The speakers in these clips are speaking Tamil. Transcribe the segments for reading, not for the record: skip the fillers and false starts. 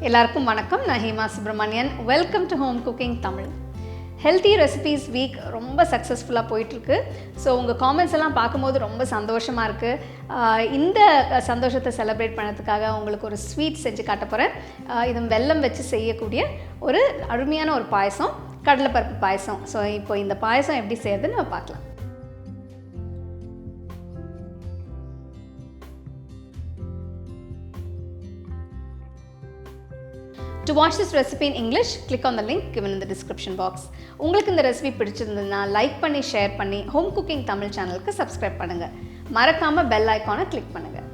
எல்லாருக்கும் வணக்கம். நான் Hema Subramanian. Welcome to home cooking Tamil. Healthy recipes week ரொம்ப சக்ஸஸ்ஃபுல்லாக போயிட்டுருக்கு. ஸோ உங்கள் காமெண்ட்ஸ் எல்லாம் பார்க்கும்போது ரொம்ப சந்தோஷமாக இருக்குது. இந்த சந்தோஷத்தை செலிப்ரேட் பண்ணதுக்காக உங்களுக்கு ஒரு ஸ்வீட் செஞ்சு காட்ட போகிறேன். இது வெல்லம் வச்சு செய்யக்கூடிய ஒரு அருமையான ஒரு பாயசம், கடலைப்பருப்பு பாயசம். ஸோ இப்போ இந்த பாயசம் எப்படி செய்யறதுன்னு நம்ம பார்க்கலாம். To watch this recipe in English, click on the link given in the description box. உங்களுக்கு இந்த ரெசிபி பிடிச்சிருந்ததுன்னா லைக் பண்ணி ஷேர் பண்ணி ஹோம் குக்கிங் தமிழ் சேனலுக்கு சப்ஸ்கிரைப் பண்ணுங்கள். மறக்காமல் பெல் ஐக்கானை கிளிக் பண்ணுங்கள்.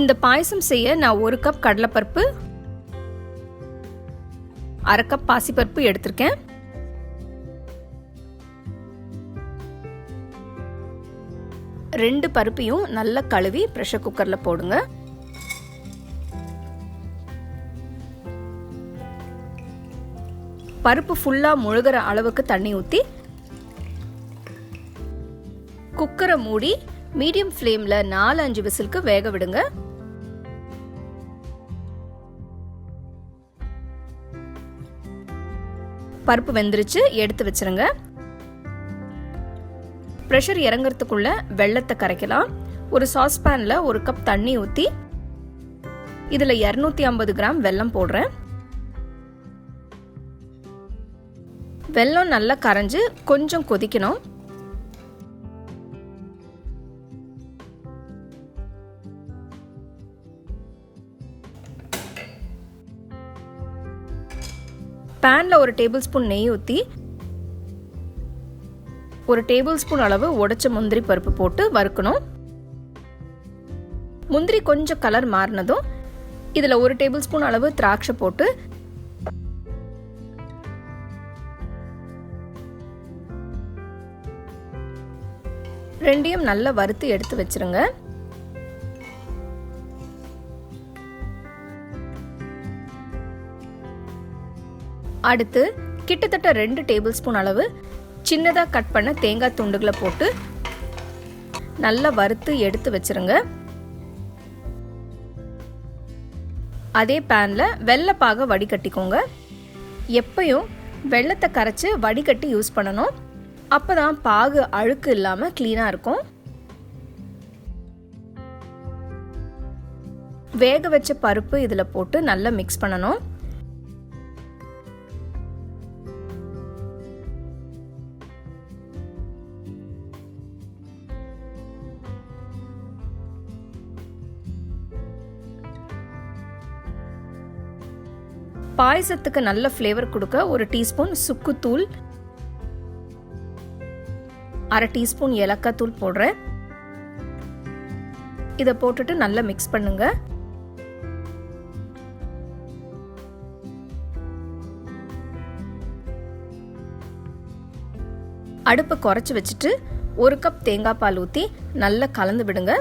இந்த பாயசம் செய்ய நான் 1 கப் கடலைப்பருப்பு, 1/2 கப் பாசிப்பருப்பு எடுத்திருக்கேன். ரெண்டு பருப்பையும் நல்லா கழுவி ப்ரெஷர் குக்கரில் போடுங்க. பருப்பு ஃபுல்லாக முழுகிற அளவுக்கு தண்ணி ஊற்றி குக்கரை மூடி மீடியம் ஃப்ளேமில் 4-5 விசிலுக்கு வேக விடுங்க. பருப்பு வெந்துருச்சு, எடுத்து வச்சிருங்க. ப்ரெஷர் இறங்கிறதுக்குள்ள வெள்ளத்தை கரைக்கலாம். ஒரு சாஸ்பேனில் 1 கப் தண்ணி ஊற்றி இதில் 250 கிராம் வெல்லம் போடுறேன். வெல்லம் நல்லா கரைஞ்சு கொஞ்சம் கொதிக்கணும். பேன்ல 1 டேபிள் ஸ்பூன் நெய் ஊற்றி 1 டேபிள் ஸ்பூன் அளவு உடைச்ச முந்திரி பருப்பு போட்டு வறுக்கணும். முந்திரி கொஞ்சம் கலர் மாறினதும் இதில் 1 டேபிள் ஸ்பூன் அளவு திராட்சை போட்டு ரெண்டையும் நல்லா வறுத்து எடுத்து வச்சிருங்க. அடுத்து கிட்டத்தட்ட 2 டேபிள் ஸ்பூன் அளவு சின்னதாக கட் பண்ண தேங்காய் துண்டுகளை போட்டு நல்லா வறுத்து எடுத்து வச்சிருங்க. அதே பேனில் வெள்ளைப்பாக வடிகட்டிக்கோங்க. எப்பயும் வெள்ளத்தை கரைச்சி வடிகட்டி யூஸ் பண்ணணும். அப்போ தான் பாகு அழுக்கு இல்லாமல் க்ளீனாக இருக்கும். வேக வச்ச பருப்பு இதில் போட்டு நல்லா மிக்ஸ் பண்ணணும். பாயசத்துக்கு நல்ல ஃப்ளேவர் கொடுக்க 1 டீஸ்பூன் சுக்குத்தூள், 1/2 டீஸ்பூன் ஏலக்காய் தூள் போடுறேன். இதை போட்டுட்டு நல்லா மிக்ஸ் பண்ணுங்க. அடுப்பை குறைச்சி வச்சுட்டு 1 கப் தேங்காய் பால் ஊற்றி நல்லா கலந்து விடுங்க.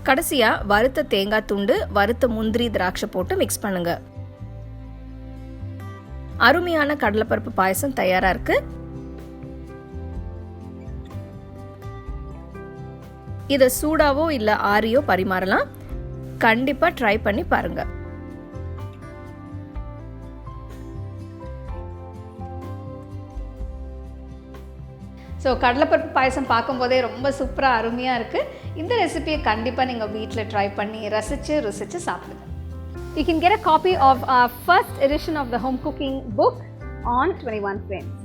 கடைசியா வறுத்த தேங்காய் துண்டு, வறுத்த முந்திரி, திராட்சை போட்டு மிக்ஸ் பண்ணுங்க. அருமையான கடலைப்பருப்பு பாயசம் தயாரா இருக்கு. இத சூடாவோ இல்ல ஆறியோ பரிமாறலாம். கண்டிப்பா ட்ரை பண்ணி பாருங்க. ஸோ கடலைப்பருப்பு பாயசம் பார்க்கும்போதே ரொம்ப சூப்பராக அருமையாக இருக்குது. இந்த ரெசிபியை கண்டிப்பாக நீங்கள் வீட்டில் ட்ரை பண்ணி ருசிச்சு சாப்பிடுங்க. You can get a copy of our first edition of the home cooking book on 21 frames.